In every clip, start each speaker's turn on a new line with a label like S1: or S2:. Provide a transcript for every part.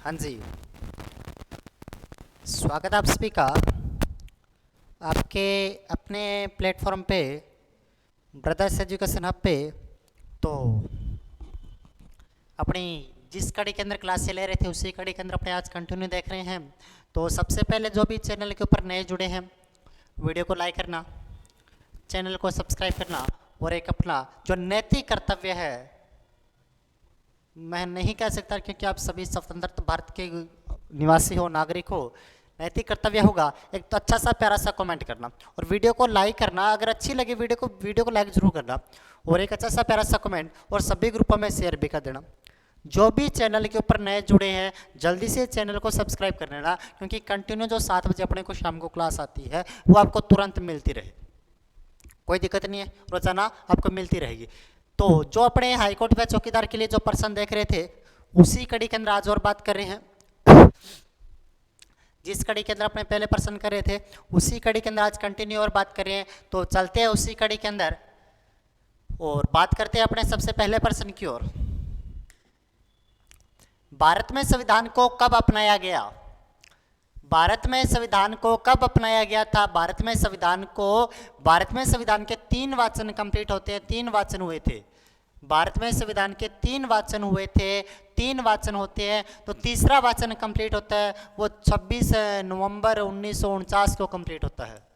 S1: हाँ जी, स्वागत है आप सभी का आपके अपने प्लेटफॉर्म पे ब्रदर्स एजुकेशन हब पे। तो अपनी जिस कड़ी के अंदर क्लास से ले रहे थे उसी कड़ी के अंदर अपने आज कंटिन्यू देख रहे हैं। तो सबसे पहले जो भी चैनल के ऊपर नए जुड़े हैं, वीडियो को लाइक करना, चैनल को सब्सक्राइब करना और एक अपना जो नैतिक कर्तव्य है, मैं नहीं कह सकता क्योंकि आप सभी स्वतंत्र भारत के निवासी हो, नागरिक हो, नैतिक कर्तव्य होगा एक तो अच्छा सा प्यारा सा कमेंट करना और वीडियो को लाइक करना। अगर अच्छी लगी वीडियो को लाइक जरूर करना और एक अच्छा सा प्यारा सा कमेंट और सभी ग्रुपों में शेयर भी कर देना। जो भी चैनल के ऊपर नए जुड़े हैं जल्दी से चैनल को सब्सक्राइब कर लेना, क्योंकि कंटिन्यू जो 7 बजे अपने को शाम को क्लास आती है वो आपको तुरंत मिलती रहे, कोई दिक्कत नहीं है, रोजाना आपको मिलती रहेगी। तो जो अपने हाईकोर्ट में चौकीदार के लिए जो पर्सन देख रहे थे उसी कड़ी के अंदर आज और बात कर रहे हैं। जिस कड़ी के अंदर अपने पहले पर्सन कर रहे थे उसी कड़ी के अंदर आज कंटिन्यू और बात कर रहे हैं। तो चलते हैं उसी कड़ी के अंदर और बात करते हैं अपने सबसे पहले पर्सन की ओर। भारत में संविधान को कब अपनाया गया? भारत में संविधान को कब अपनाया गया था? भारत में संविधान के 3 वाचन कंप्लीट होते हैं, 3 वाचन हुए थे। भारत में संविधान के 3 वाचन हुए थे, 3 वाचन होते हैं। तो तीसरा वाचन कंप्लीट होता है वो 26 नवंबर 1949 को कंप्लीट होता है।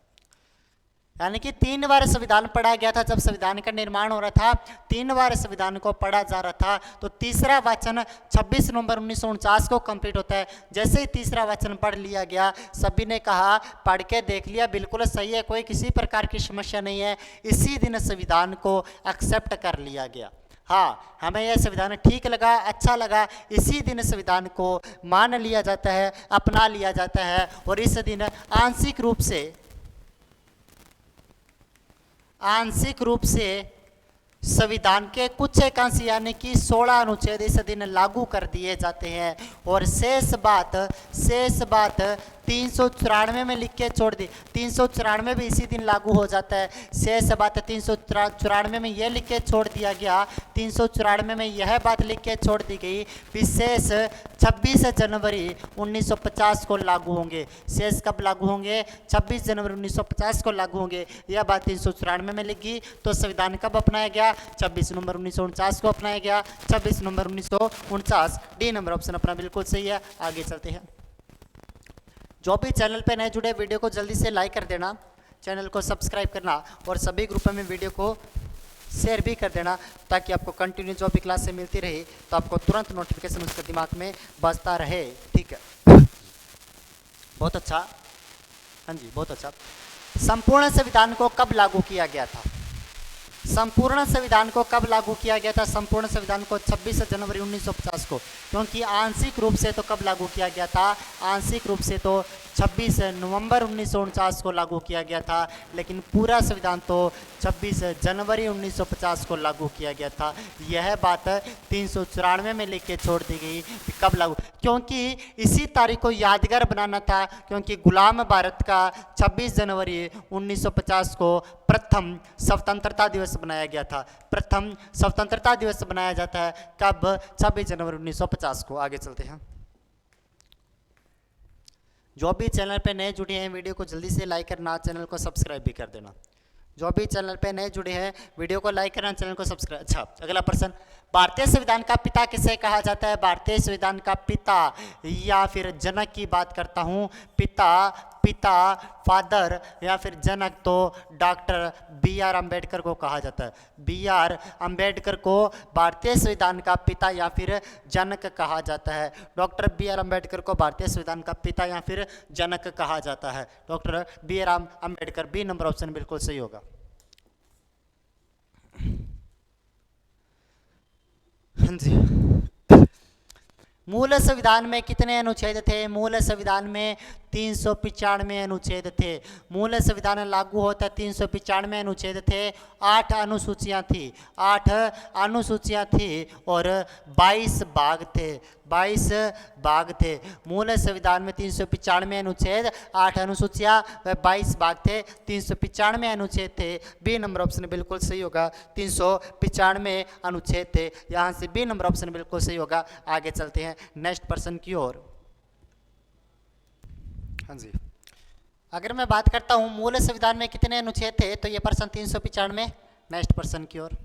S1: यानी कि 3 बार संविधान पढ़ा गया था। जब संविधान का निर्माण हो रहा था 3 बार संविधान को पढ़ा जा रहा था। तो तीसरा वाचन 26 नवंबर 1949 को कंप्लीट होता है। जैसे ही तीसरा वाचन पढ़ लिया गया, सभी ने कहा पढ़ के देख लिया, बिल्कुल सही है, कोई किसी प्रकार की समस्या नहीं है, इसी दिन संविधान को एक्सेप्ट कर लिया गया। हाँ, हमें यह संविधान ठीक लगा, अच्छा लगा, इसी दिन संविधान को मान लिया जाता है, अपना लिया जाता है। और इस दिन आंशिक रूप से संविधान के कुछ एक अंश यानी कि 16 अनुच्छेद इस दिन लागू कर दिए जाते हैं। और शेष बात 394 में लिख के छोड़ दी। 394 भी इसी दिन लागू हो जाता है। शेष बात 394 में यह लिख के छोड़ दिया गया, 394 में यह बात लिख के छोड़ दी गई, विशेष 26 जनवरी 1950 को लागू होंगे। शेष कब लागू होंगे? 26 जनवरी 1950 को लागू होंगे। यह बात 394 में लिखी। तो संविधान कब अपनाया गया? 26 नवंबर 1949 को अपनाया गया। 26 नवंबर 1949, डी नंबर ऑप्शन अपना बिल्कुल सही है। आगे चलते हैं। जो भी चैनल पे नए जुड़े वीडियो को जल्दी से लाइक कर देना, चैनल को सब्सक्राइब करना और सभी ग्रुपों में वीडियो को शेयर भी कर देना, ताकि आपको कंटिन्यू जो भी क्लास से मिलती रहे तो आपको तुरंत नोटिफिकेशन उसके दिमाग में बजता रहे। ठीक है, बहुत अच्छा। हाँ जी, बहुत अच्छा। संपूर्ण संविधान को कब लागू किया गया था? संपूर्ण संविधान को कब लागू किया गया था? संपूर्ण संविधान को 26 जनवरी 1950 को। क्योंकि आंशिक रूप से तो कब लागू किया गया था? आंशिक रूप से तो 26 नवंबर 1949 को लागू किया गया था, लेकिन पूरा संविधान तो 26 जनवरी 1950 को लागू किया गया था। यह बात 394 में लिख के छोड़ दी गई कब लागू, क्योंकि इसी तारीख को यादगार बनाना था, क्योंकि गुलाम भारत का 26 जनवरी 1950 को प्रथम स्वतंत्रता दिवस बनाया गया था। प्रथम स्वतंत्रता दिवस बनाया जाता है कब? 26 जनवरी 1950 को। आगे चलते हैं। जो भी चैनल पे नए जुड़े हैं वीडियो को जल्दी से लाइक करना, चैनल को सब्सक्राइब भी कर देना। जो भी चैनल पे नए जुड़े हैं वीडियो को लाइक करना, चैनल को सब्सक्राइब। अच्छा, अगला प्रश्न, भारतीय संविधान का पिता किसे कहा जाता है? भारतीय संविधान का पिता या फिर जनक की बात करता हूँ। पिता फादर या फिर जनक, तो डॉक्टर B.R. अम्बेडकर को कहा जाता है। B.R. अम्बेडकर को भारतीय संविधान का पिता या फिर जनक कहा जाता है। Doctor B.R. अम्बेडकर को भारतीय संविधान का पिता या फिर जनक कहा जाता है। Doctor B.R. Ambedkar, B number option बिल्कुल सही होगा। हाँ जी। मूल संविधान में कितने अनुच्छेद थे? मूल संविधान में 395 अनुच्छेद थे। मूल संविधान लागू होता 395 अनुच्छेद थे, 8 अनुसूचियां थी, 8 अनुसूचियां थी और 22 भाग थे, 22 भाग थे। मूल संविधान में 395 अनुच्छेद, 8 अनुसूचियां व 22 भाग थे, 395 अनुच्छेद थे। बी नंबर ऑप्शन बिल्कुल सही होगा, 395 अनुच्छेद थे। यहाँ से बी नंबर ऑप्शन बिल्कुल सही होगा। आगे चलते हैं नेक्स्ट पर्सन की ओर। हाँ जी, अगर मैं बात करता हूँ मूल संविधान में कितने अनुच्छेद थे, तो ये पर्सन 395। नेक्स्ट पर्सन की ओर।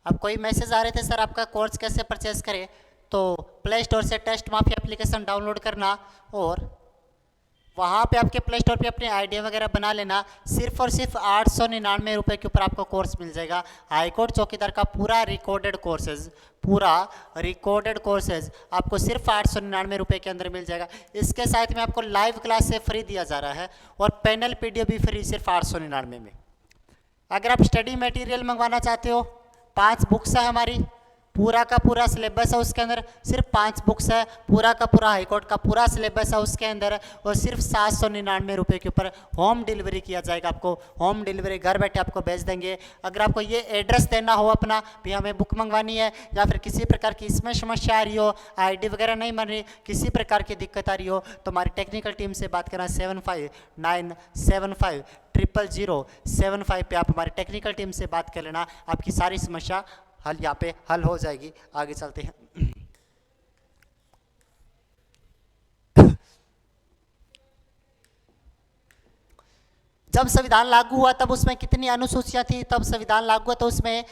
S1: अब कोई मैसेज आ रहे थे सर आपका कोर्स कैसे परचेज करें, तो प्ले स्टोर से टेस्ट माफी एप्लीकेशन डाउनलोड करना और वहाँ पे आपके प्ले स्टोर पे अपनी आईडी वगैरह बना लेना। सिर्फ और सिर्फ 899 रुपये के ऊपर आपको कोर्स मिल जाएगा। हाईकोर्ट चौकीदार का पूरा रिकॉर्डेड कोर्सेज, पूरा रिकॉर्डेड कोर्सेज आपको सिर्फ 899 रुपये के अंदर मिल जाएगा। इसके साथ में आपको लाइव क्लास से फ्री दिया जा रहा है और पैनल पीडीएफ भी फ्री सिर्फ 899 में। अगर आप स्टडी मटेरियल मंगवाना चाहते हो, 5 बुक्स है हमारी, पूरा का पूरा सिलेबस है उसके अंदर, सिर्फ 5 बुक्स है, पूरा का पूरा हाईकोर्ट का पूरा सिलेबस है उसके अंदर और सिर्फ 799 रुपये के ऊपर होम डिलीवरी किया जाएगा। आपको होम डिलीवरी घर बैठे आपको भेज देंगे। अगर आपको ये एड्रेस देना हो अपना भी हमें बुक मंगवानी है, या फिर किसी प्रकार की इसमें समस्या आ रही हो, आईडी वगैरह नहीं बन रही, किसी प्रकार की दिक्कत आ रही हो, तो हमारी टेक्निकल टीम से बात करना 7597500075 पे आप हमारी टेक्निकल टीम से बात कर लेना। आपकी सारी समस्या यहाँ पे हल हो जाएगी। आगे चलते हैं। जब संविधान लागू हुआ तब उसमें कितनी अनुसूचियां थी, तब संविधान लागू हुआ तो उसमें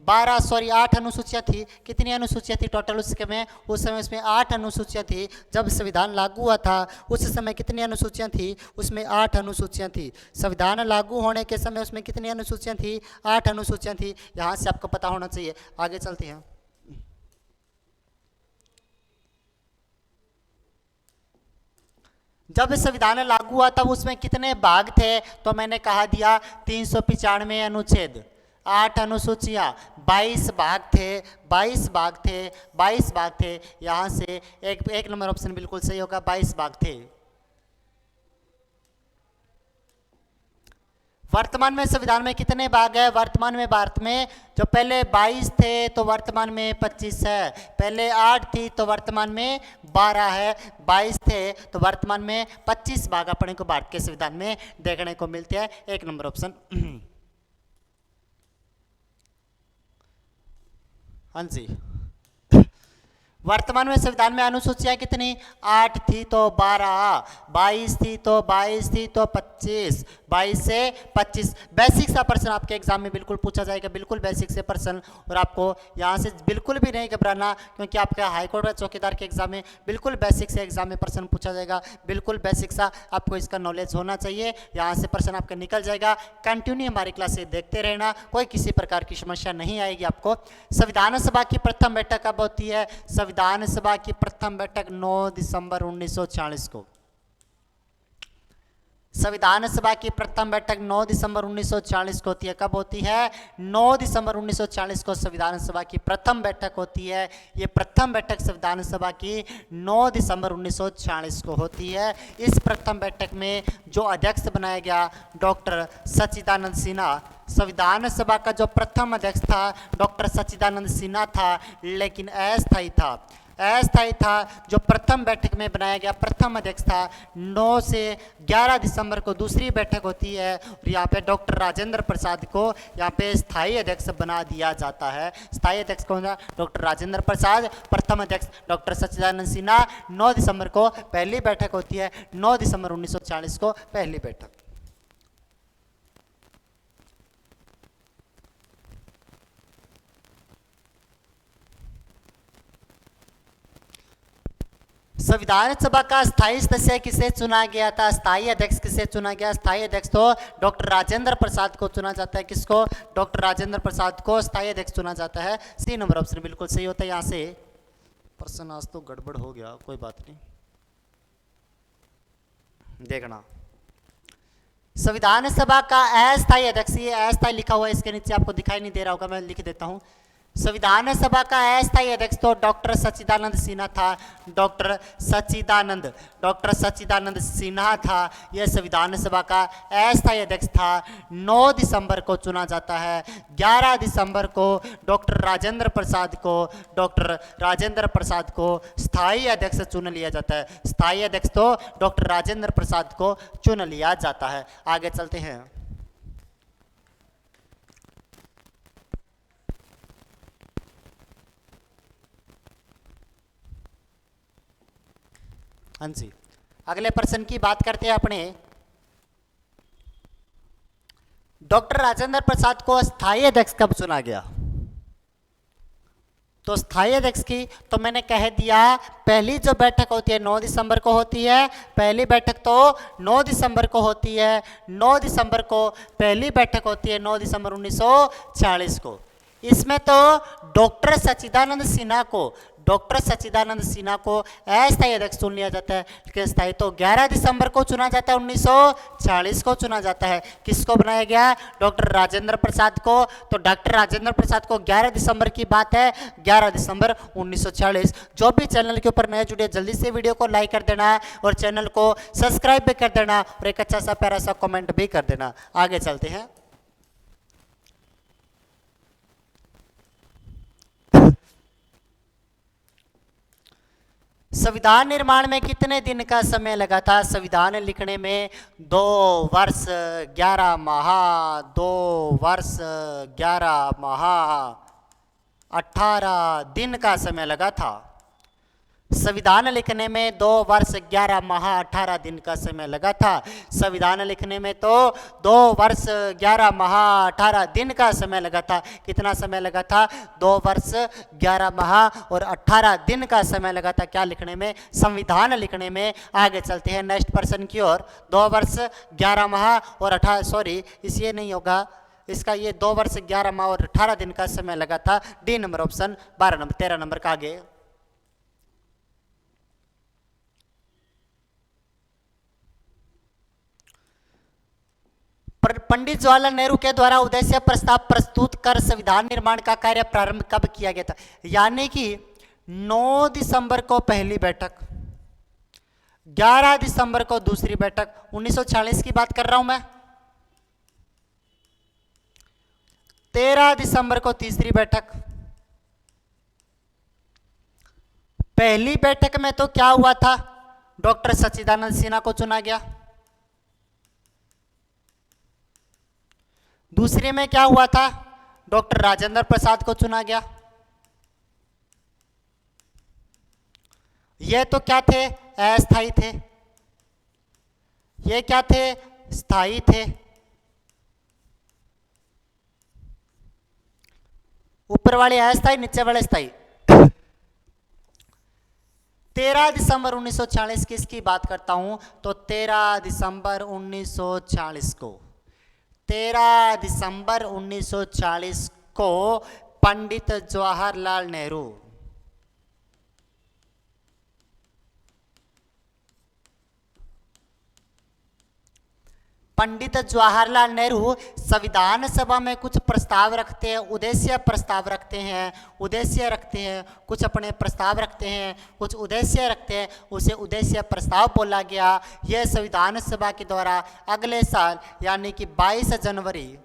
S1: 8 अनुसूचियां थी। कितनी अनुसूचियां थी टोटल उसके में, उस समय उसमें 8 अनुसूचियां थी। जब संविधान लागू हुआ था उस समय कितनी अनुसूचियां थी, उसमें 8 अनुसूचियां थी। संविधान लागू होने के समय उसमें कितनी अनुसूचियां थी, 8 अनुसूचियां थी। यहाँ से आपको पता होना चाहिए। आगे चलते हैं। जब संविधान लागू हुआ तब उसमें कितने भाग थे, तो मैंने कहा दिया 395 अनुच्छेद, 8 अनुसूचियां, 22 भाग थे, 22 भाग थे, 22 भाग थे। यहां से एक नंबर ऑप्शन बिल्कुल सही होगा, 22 भाग थे। वर्तमान में संविधान में कितने भाग है, वर्तमान में भारत में जो पहले 22 थे तो वर्तमान में 25 है, पहले 8 थी तो वर्तमान में 12 है, 22 थे तो वर्तमान में 25 भाग अपने को भारत के संविधान में देखने को मिलते हैं। एक नंबर ऑप्शन। हाँ जी, वर्तमान में संविधान में अनुसूचियां कितनी, 8 थी तो 12, 22 थी तो 22 थी तो 25, 22 से 25। बेसिक सा प्रश्न आपके एग्जाम में बिल्कुल पूछा जाएगा, बिल्कुल बेसिक से प्रश्न। और आपको यहाँ से बिल्कुल भी नहीं घबराना, क्योंकि आपका हाईकोर्ट व चौकीदार के एग्जाम में बिल्कुल बेसिक से एग्जाम में प्रश्न पूछा जाएगा। बिल्कुल बेसिक सा आपको इसका नॉलेज होना चाहिए। यहाँ से प्रश्न आपका निकल जाएगा। कंटिन्यू हमारी क्लासे देखते रहना, कोई किसी प्रकार की समस्या नहीं आएगी आपको। संविधान सभा की प्रथम बैठक कब होती है, संविधान सभा की प्रथम बैठक 9 दिसंबर 1940 को। संविधान सभा की प्रथम बैठक 9 दिसंबर 1940 को होती है। कब होती है, 9 दिसंबर 1940 को संविधान सभा की प्रथम बैठक होती है। ये प्रथम बैठक संविधान सभा की 9 दिसंबर 1940 को होती है। इस प्रथम बैठक में जो अध्यक्ष बनाया गया डॉक्टर सच्चिदानंद सिन्हा। संविधान सभा का जो प्रथम अध्यक्ष था डॉक्टर सच्चिदानंद सिन्हा था, लेकिन अस्थायी था। जो प्रथम बैठक में बनाया गया प्रथम अध्यक्ष था। 9 से 11 दिसंबर को दूसरी बैठक होती है और यहाँ पे डॉक्टर राजेंद्र प्रसाद को यहाँ पे स्थायी अध्यक्ष बना दिया जाता है। स्थायी अध्यक्ष कौन था, डॉक्टर राजेंद्र प्रसाद। प्रथम अध्यक्ष डॉक्टर सच्चिदानंद सिन्हा। 9 दिसंबर को पहली बैठक होती है, 9 दिसंबर 1940 को पहली बैठक। संविधान सभा का स्थायी सदस्य किसे चुना गया था, स्थायी अध्यक्ष किसे चुना गया, स्थायी अध्यक्ष तो डॉक्टर राजेंद्र प्रसाद को चुना जाता है। किसको, डॉक्टर राजेंद्र प्रसाद को स्थायी अध्यक्ष चुना जाता है। सी नंबर ऑप्शन बिल्कुल सही होता है। यहाँ से प्रश्न आज तो गड़बड़ हो गया, कोई बात नहीं, देखना। संविधान सभा का अस्थायी अध्यक्ष, ये अस्थायी लिखा हुआ है इसके नीचे, आपको दिखाई नहीं दे रहा होगा, मैं लिख देता हूँ। संविधान सभा का अस्थायी अध्यक्ष तो डॉक्टर सच्चिदानंद सिन्हा था। डॉक्टर सच्चिदानंद सिन्हा था, यह संविधान सभा का अस्थायी अध्यक्ष था। 9 दिसंबर को चुना जाता है। 11 दिसंबर को डॉक्टर राजेंद्र प्रसाद को स्थायी अध्यक्ष चुन लिया जाता है। स्थायी अध्यक्ष तो डॉक्टर राजेंद्र प्रसाद को चुन लिया जाता है। आगे चलते हैं। हाँ जी, अगले प्रश्न की बात करते हैं अपने। डॉक्टर राजेंद्र प्रसाद को स्थायी अध्यक्ष कब चुना गया? तो स्थायी अध्यक्ष की तो मैंने कह दिया, पहली जो बैठक होती है 9 दिसंबर को होती है। पहली बैठक तो 9 दिसंबर को होती है। 9 दिसंबर को पहली बैठक होती है, 9 दिसंबर 1946 को। इसमें तो डॉक्टर सच्चिदानंद सिन्हा को अस्थायी अध्यक्ष चुन लिया जाता है, लेकिन स्थायी तो 11 दिसंबर को चुना जाता है, 1946 को चुना जाता है। किसको बनाया गया? डॉक्टर राजेंद्र प्रसाद को। तो डॉक्टर राजेंद्र प्रसाद को 11 दिसंबर की बात है, 11 दिसंबर 1946। जो भी चैनल के ऊपर नए जुड़े जल्दी से वीडियो को लाइक कर देना और चैनल को सब्सक्राइब भी कर देना और एक अच्छा सा प्यारा सा कमेंट भी कर देना। आगे चलते हैं। संविधान निर्माण में कितने दिन का समय लगा था? संविधान लिखने में 2 वर्ष 11 माह 18 दिन का समय लगा था। संविधान लिखने में 2 वर्ष 11 माह 18 दिन का समय लगा था। संविधान लिखने में तो 2 वर्ष 11 माह 18 दिन का समय लगा था। कितना समय लगा था? 2 वर्ष 11 माह और 18 दिन का समय लगा था। क्या लिखने में? संविधान लिखने में। आगे चलते हैं नेक्स्ट पर्सन की ओर। 2 वर्ष 11 माह और 18 इसलिए नहीं होगा इसका, ये 2 वर्ष 11 माह और 18 दिन का समय लगा था। डी नंबर ऑप्शन 13 नंबर का। आगे पंडित जवाहरलाल नेहरू के द्वारा उद्देश्य प्रस्ताव प्रस्तुत कर संविधान निर्माण का कार्य प्रारंभ कब किया गया था? यानी कि 9 दिसंबर को पहली बैठक, 11 दिसंबर को दूसरी बैठक, 1946 की बात कर रहा हूं मैं। 13 दिसंबर को तीसरी बैठक। पहली बैठक में तो क्या हुआ था? डॉक्टर सच्चिदानंद सिन्हा को चुना गया। दूसरे में क्या हुआ था? डॉक्टर राजेंद्र प्रसाद को चुना गया। ये तो क्या थे? अस्थायी थे। ये क्या थे? स्थायी थे। ऊपर वाले अस्थायी, नीचे वाले स्थायी। 13 दिसंबर 1946 किसकी बात करता हूं? तो 13 दिसंबर 1946 को, 13 दिसंबर 1940 को पंडित जवाहरलाल नेहरू संविधान सभा में कुछ प्रस्ताव रखते हैं, उद्देश्य रखते हैं, कुछ अपने प्रस्ताव रखते हैं, कुछ उद्देश्य रखते हैं। उसे उद्देश्य प्रस्ताव बोला गया। यह संविधान सभा के द्वारा अगले साल यानी कि 22 जनवरी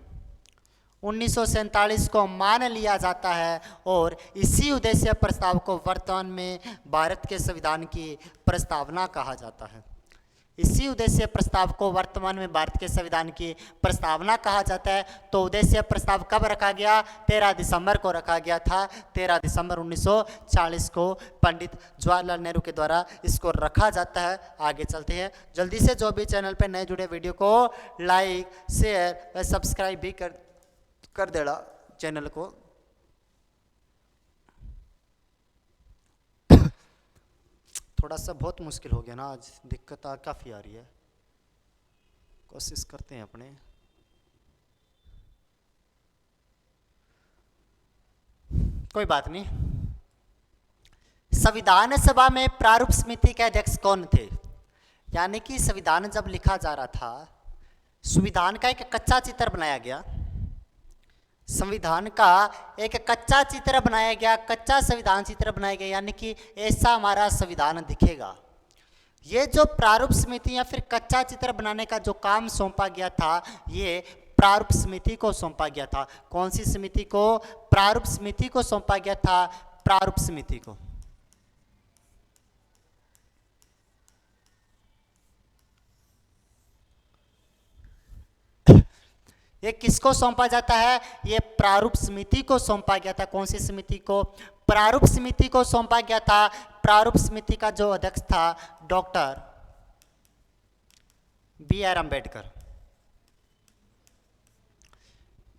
S1: 1947 को मान लिया जाता है और इसी उद्देश्य प्रस्ताव को वर्तमान में भारत के संविधान की प्रस्तावना कहा जाता है। इसी उद्देश्य प्रस्ताव को वर्तमान में भारत के संविधान की प्रस्तावना कहा जाता है। तो उद्देश्य प्रस्ताव कब रखा गया? 13 दिसंबर को रखा गया था। 13 दिसंबर 1940 को पंडित जवाहरलाल नेहरू के द्वारा इसको रखा जाता है। आगे चलते हैं। जल्दी से जो भी चैनल पे नए जुड़े वीडियो को लाइक, शेयर व सब्सक्राइब भी कर देना चैनल को। थोड़ा सा बहुत मुश्किल हो गया ना आज, दिक्कत काफ़ी आ रही है। कोशिश करते हैं अपने। कोई बात नहीं। संविधान सभा में प्रारूप समिति के अध्यक्ष कौन थे? यानी कि संविधान जब लिखा जा रहा था, संविधान का एक कच्चा चित्र बनाया गया। संविधान का एक कच्चा चित्र बनाया गया, कच्चा संविधान चित्र बनाया गया, यानी कि ऐसा हमारा संविधान दिखेगा। ये जो प्रारूप समिति या फिर कच्चा चित्र बनाने का जो काम सौंपा गया था, ये प्रारूप समिति को सौंपा गया था। कौन सी समिति को? प्रारूप समिति को सौंपा गया था, प्रारूप समिति को। ये किसको सौंपा जाता है? ये प्रारूप समिति को सौंपा गया था। कौन सी समिति को? प्रारूप समिति को सौंपा गया था। प्रारूप समिति का जो अध्यक्ष था डॉक्टर B.R. अम्बेडकर।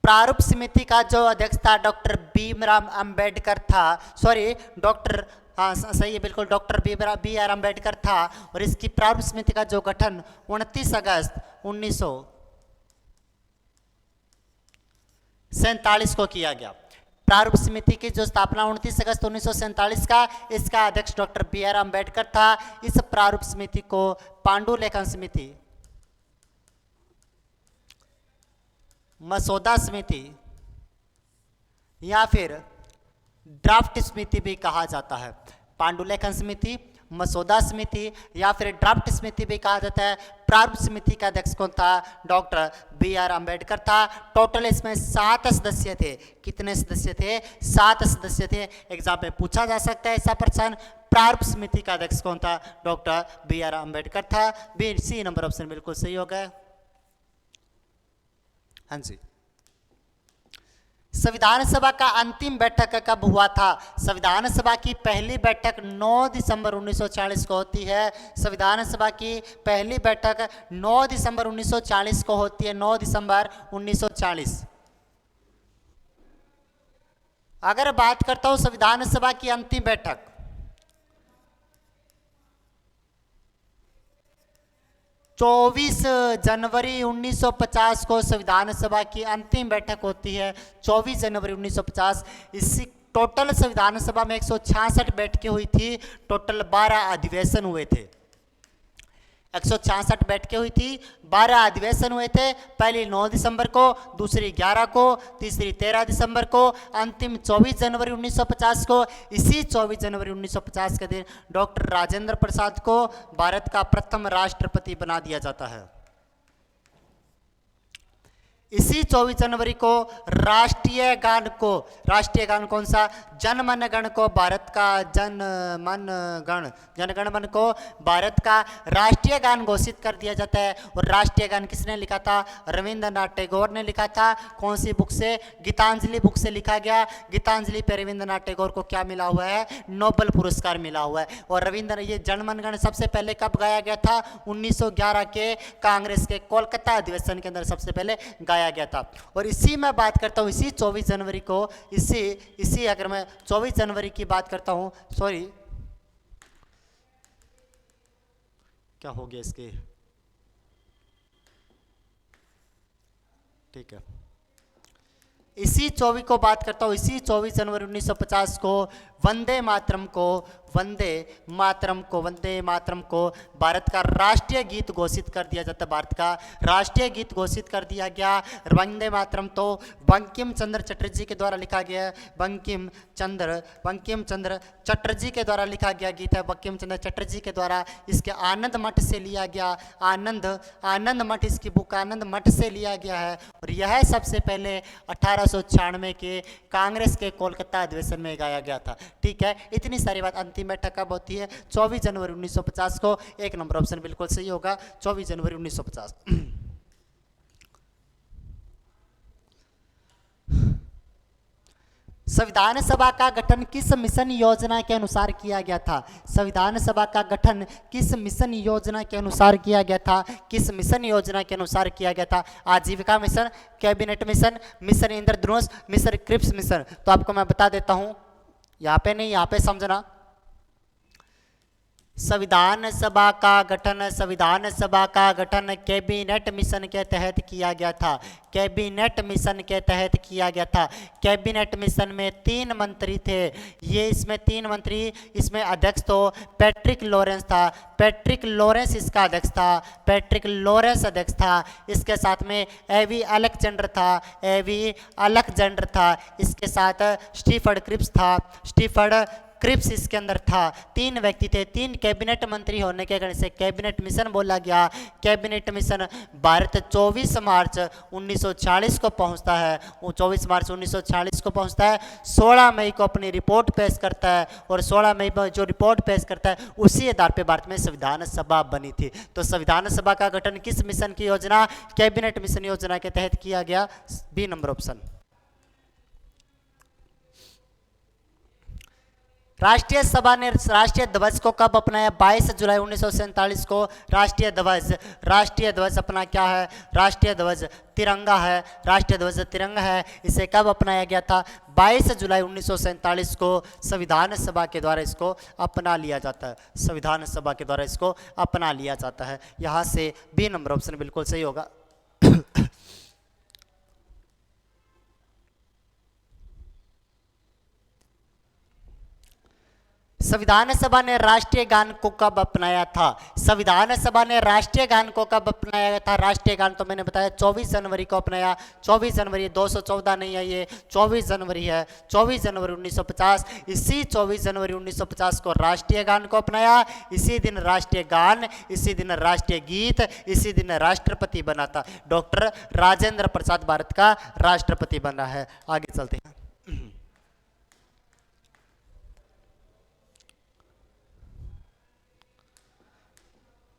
S1: प्रारूप समिति का जो अध्यक्ष था डॉक्टर भीमराव अम्बेडकर था, सॉरी डॉक्टर, हाँ सही है बिल्कुल, डॉक्टर B.R. अम्बेडकर था। और इसकी प्रारूप समिति का जो गठन 29 अगस्त 1947 को किया गया। प्रारूप समिति की जो स्थापना 29 अगस्त 1947 का, इसका अध्यक्ष डॉक्टर B.R. अम्बेडकर था। इस प्रारूप समिति को पांडुलेखन समिति, मसौदा समिति या फिर ड्राफ्ट समिति भी कहा जाता है। पांडुलेखन समिति, मसौदा समिति या फिर ड्राफ्ट समिति भी कहा जाता है। प्रारूप समिति का अध्यक्ष कौन था? Doctor B.R. अम्बेडकर था। टोटल इसमें 7 सदस्य थे। कितने सदस्य थे? 7 सदस्य थे। एग्जाम में पूछा जा सकता है ऐसा प्रश्न। प्रारूप समिति का अध्यक्ष कौन था? Doctor B.R. अम्बेडकर था। C नंबर ऑप्शन बिल्कुल सही हो गया। हाँ जी। संविधान सभा का अंतिम बैठक कब हुआ था? संविधान सभा की पहली बैठक 9 दिसंबर 1940 को होती है। संविधान सभा की पहली बैठक 9 दिसंबर 1940 को होती है। 9 दिसंबर 1940। अगर बात करता हूं संविधान सभा की अंतिम बैठक, 24 जनवरी 1950 को संविधान सभा की अंतिम बैठक होती है। 24 जनवरी 1950। इसी टोटल संविधान सभा में 166 बैठकें हुई थी। टोटल 12 अधिवेशन हुए थे। 166 बैठकें हुई थी, 12 अधिवेशन हुए थे। पहली 9 दिसंबर को, दूसरी 11 को, तीसरी 13 दिसंबर को, अंतिम 24 जनवरी 1950 को। इसी 24 जनवरी 1950 के दिन डॉक्टर राजेंद्र प्रसाद को भारत का प्रथम राष्ट्रपति बना दिया जाता है। इसी 24 जनवरी को राष्ट्रीय गान कौन सा? जन मन गण को भारत का जनगण मन को भारत का राष्ट्रीय गान घोषित कर दिया जाता है। और राष्ट्रीय गान किसने लिखा था? रविंद्रनाथ टैगोर ने लिखा था। कौन सी बुक से? गीतांजलि बुक से लिखा गया। गीतांजलि पे रविंद्रनाथ टैगोर को क्या मिला हुआ है? नोबेल पुरस्कार मिला हुआ है। और ये जनगण मन सबसे पहले कब गाया गया था? 1911 के कांग्रेस के कोलकाता अधिवेशन के अंदर सबसे पहले गाया गया था। और इसी मैं बात करता हूं, इसी 24 जनवरी को, इसी अगर मैं 24 जनवरी की बात करता हूं, सॉरी क्या हो गया इसके, ठीक है, इसी 24 को बात करता हूं, इसी 24 जनवरी 1950 को वंदे मातरम को भारत का राष्ट्रीय गीत घोषित कर दिया जाता है। भारत का राष्ट्रीय गीत घोषित कर दिया गया। वंदे मातरम तो बंकिम चंद्र चटर्जी के द्वारा लिखा गया है। बंकिम चंद्र चटर्जी के द्वारा लिखा गया गीत है। बंकिम चंद्र चटर्जी के द्वारा इसके आनंद मठ से लिया गया। आनंद मठ, इसकी बुक आनंद मठ से लिया गया है। और यह सबसे पहले 1896 के कांग्रेस के कोलकाता अधिवेशन में गाया गया था। ठीक है, इतनी सारी बात। अंतिम बैठक कब होती है? 24 जनवरी 1950 को। एक नंबर ऑप्शन बिल्कुल सही होगा, 24 जनवरी 1950। संविधान सभा का गठन किस मिशन योजना के अनुसार किया गया था? संविधान सभा का गठन किस मिशन योजना के अनुसार किया गया था? किस मिशन योजना के अनुसार किया गया था? आजीविका मिशन, कैबिनेट मिशन, मिशन इंद्रधनुष, मिशन क्रिप्स मिशन। तो आपको मैं बता देता हूं, यहाँ पे नहीं, यहाँ पे समझना। संविधान सभा का गठन कैबिनेट मिशन के तहत किया गया था। कैबिनेट मिशन के तहत किया गया था। कैबिनेट मिशन में 3 मंत्री थे। ये इसमें 3 मंत्री, इसमें अध्यक्ष तो पैट्रिक लॉरेंस था। पैट्रिक लॉरेंस इसका अध्यक्ष था। पैट्रिक लॉरेंस अध्यक्ष था। इसके साथ में एवी अलेक्जेंडर था। इसके साथ स्टीफर्ड क्रिप्स था। स्टीफर्ड क्रिप्स इसके अंदर था। 3 व्यक्ति थे। 3 कैबिनेट मंत्री होने के कारण से कैबिनेट मिशन बोला गया। कैबिनेट मिशन भारत 24 मार्च 1940 को पहुंचता है। 24 मार्च 1940 को पहुंचता है। 16 मई को अपनी रिपोर्ट पेश करता है और 16 मई पर जो रिपोर्ट पेश करता है उसी आधार पर भारत में संविधान सभा बनी थी। तो संविधान सभा का गठन किस मिशन की योजना, कैबिनेट मिशन योजना के तहत किया गया। B number option. राष्ट्रीय सभा ने राष्ट्रीय ध्वज को कब अपनाया? 22 जुलाई 1947 को राष्ट्रीय ध्वज अपना क्या है? राष्ट्रीय ध्वज तिरंगा है। राष्ट्रीय ध्वज तिरंगा है। इसे कब अपनाया गया था? 22 जुलाई 1947 को संविधान सभा के द्वारा इसको अपना लिया जाता है। संविधान सभा के द्वारा इसको अपना लिया जाता है। यहाँ से बी नंबर ऑप्शन बिल्कुल सही होगा। संविधान सभा ने राष्ट्रीय गान को कब अपनाया था? संविधान सभा ने राष्ट्रीय गान को कब अपनाया था? राष्ट्रीय गान तो मैंने बताया 24 जनवरी को अपनाया। 24 जनवरी 214 नहीं है, ये 24 जनवरी है। 24 जनवरी 1950। इसी 24 जनवरी 1950 को राष्ट्रीय गान को अपनाया। इसी दिन राष्ट्रीय गान, इसी दिन राष्ट्रीय गीत, इसी दिन राष्ट्रपति बना था। डॉक्टर राजेंद्र प्रसाद भारत का राष्ट्रपति बना है। आगे चलते हैं।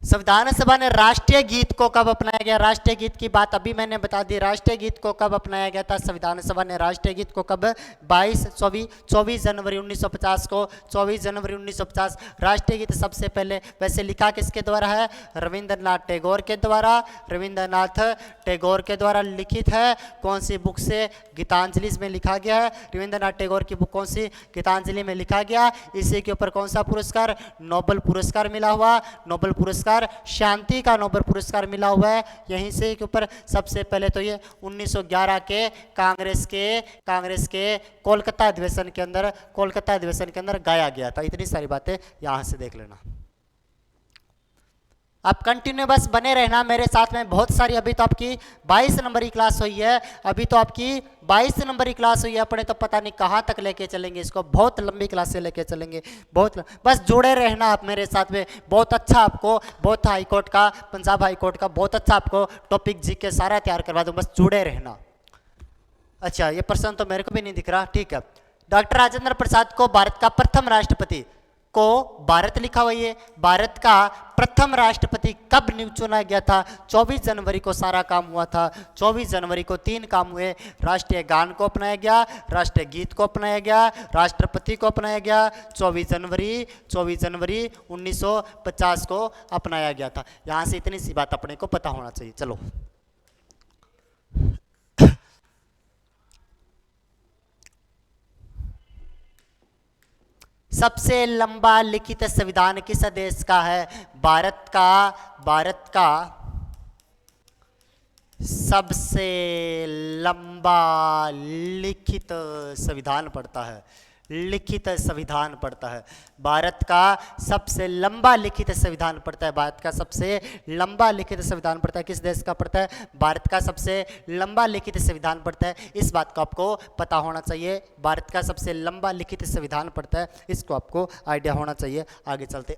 S1: संविधान सभा ने राष्ट्रीय गीत को कब अपनाया गया? राष्ट्रीय गीत की बात अभी मैंने बता दी। राष्ट्रीय गीत को कब अपनाया गया था? संविधान सभा ने राष्ट्रीय गीत को कब? 24 जनवरी 1950 को। 24 जनवरी 1950 राष्ट्रीय गीत सबसे पहले वैसे लिखा किसके द्वारा है? रविंद्रनाथ टैगोर के द्वारा। रविंद्रनाथ टैगोर के द्वारा लिखित है। कौन सी बुक से? गीतांजलि में लिखा गया है। रविंद्रनाथ टैगोर की बुक कौन सी? गीतांजलि में लिखा गया। इसी के ऊपर कौन सा पुरस्कार? नोबेल पुरस्कार मिला हुआ। नोबेल पुरस्कार, शांति का नोबेल पुरस्कार मिला हुआ है। यहीं से के ऊपर सबसे पहले तो ये 1911 के कांग्रेस के कोलकाता अधिवेशन के अंदर गाया गया था। इतनी सारी बातें यहां से देख लेना। आप कंटिन्यू बस बने रहना मेरे साथ में। बहुत सारी अभी तो आपकी 22 नंबर की क्लास हुई है। अभी तो आपकी 22 नंबर की क्लास हुई है। अपने तो पता नहीं कहाँ तक लेके चलेंगे इसको। बहुत लंबी क्लास से लेके चलेंगे। बस जुड़े रहना आप मेरे साथ में। बहुत अच्छा आपको, बहुत हाईकोर्ट का, पंजाब हाईकोर्ट का बहुत अच्छा आपको टॉपिक जीके सारा तैयार करवा दूँ। बस जुड़े रहना। अच्छा, ये प्रश्न तो मेरे को भी नहीं दिख रहा। ठीक है। डॉक्टर राजेंद्र प्रसाद को भारत का प्रथम राष्ट्रपति को, भारत लिखा हुआ है, भारत का प्रथम राष्ट्रपति कब चुना गया था? 24 जनवरी को सारा काम हुआ था। 24 जनवरी को 3 काम हुए। राष्ट्रीय गान को अपनाया गया, राष्ट्रीय गीत को अपनाया गया, राष्ट्रपति को अपनाया गया। 24 जनवरी 1950 को अपनाया गया था। यहां से इतनी सी बात अपने को पता होना चाहिए। चलो, सबसे लंबा लिखित संविधान किस देश का है? भारत का सबसे लंबा लिखित संविधान पड़ता है। लिखित संविधान पड़ता है। भारत का सबसे लंबा लिखित संविधान पड़ता है। भारत का सबसे लंबा लिखित संविधान पड़ता है। किस देश का पड़ता है? भारत का सबसे लंबा लिखित संविधान पड़ता है। इस बात को आपको पता होना चाहिए। भारत का सबसे लंबा लिखित संविधान पड़ता है, इसको आपको आइडिया होना चाहिए। आगे चलते।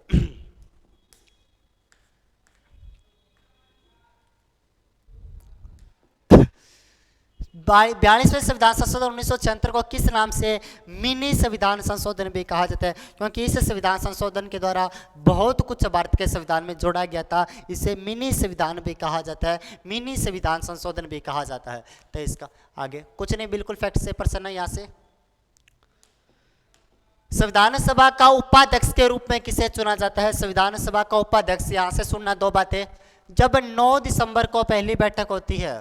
S1: 42वें संविधान संशोधन 1976 को किस नाम से मिनी संविधान संशोधन भी कहा जाता है? क्योंकि इस संविधान संशोधन के द्वारा बहुत कुछ भारत के संविधान में जोड़ा गया था। इसे मिनी संविधान भी कहा जाता है, मिनी संविधान संशोधन भी कहा जाता है। तो इसका आगे कुछ नहीं, बिल्कुल फैक्ट से प्रश्न है। यहाँ से संविधान सभा का उपाध्यक्ष के रूप में किसे चुना जाता है? संविधान सभा का उपाध्यक्ष, यहाँ से सुनना 2 बातें। जब 9 दिसंबर को पहली बैठक होती है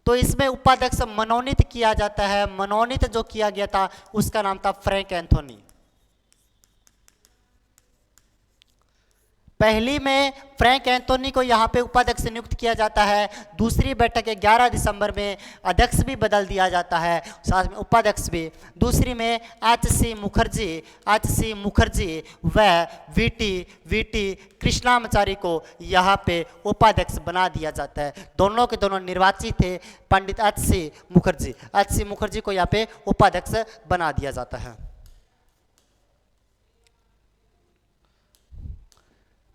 S1: तो इसमें उपाध्यक्ष मनोनीत किया जाता है। मनोनीत जो किया गया था उसका नाम था फ्रैंक एंथोनी। पहली में फ्रैंक एंथोनी को यहाँ पे उपाध्यक्ष नियुक्त किया जाता है। दूसरी बैठक 11 दिसंबर में अध्यक्ष भी बदल दिया जाता है, साथ में उपाध्यक्ष भी। दूसरी में एच.सी. मुखर्जी व वीटी कृष्णामाचारी को यहाँ पे उपाध्यक्ष बना दिया जाता है। दोनों के दोनों निर्वाचित थे। पंडित एच.सी. मुखर्जी को यहाँ पे उपाध्यक्ष बना दिया जाता है।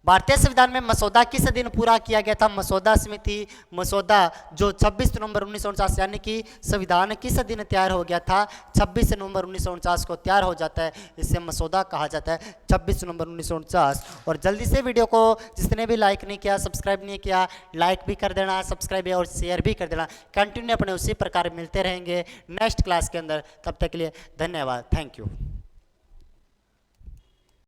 S1: भारतीय संविधान में मसौदा किस दिन पूरा किया गया था? मसौदा जो 26 नवंबर 1949 यानी कि संविधान किस दिन तैयार हो गया था? 26 नवंबर 1949 को तैयार हो जाता है, इसे मसौदा कहा जाता है, 26 नवंबर 1949। और जल्दी से वीडियो को जिसने भी लाइक नहीं किया, सब्सक्राइब नहीं किया, लाइक भी कर देना, सब्सक्राइब और शेयर भी कर देना। कंटिन्यू अपने उसी प्रकार मिलते रहेंगे नेक्स्ट क्लास के अंदर। तब तक के लिए धन्यवाद। Thank you.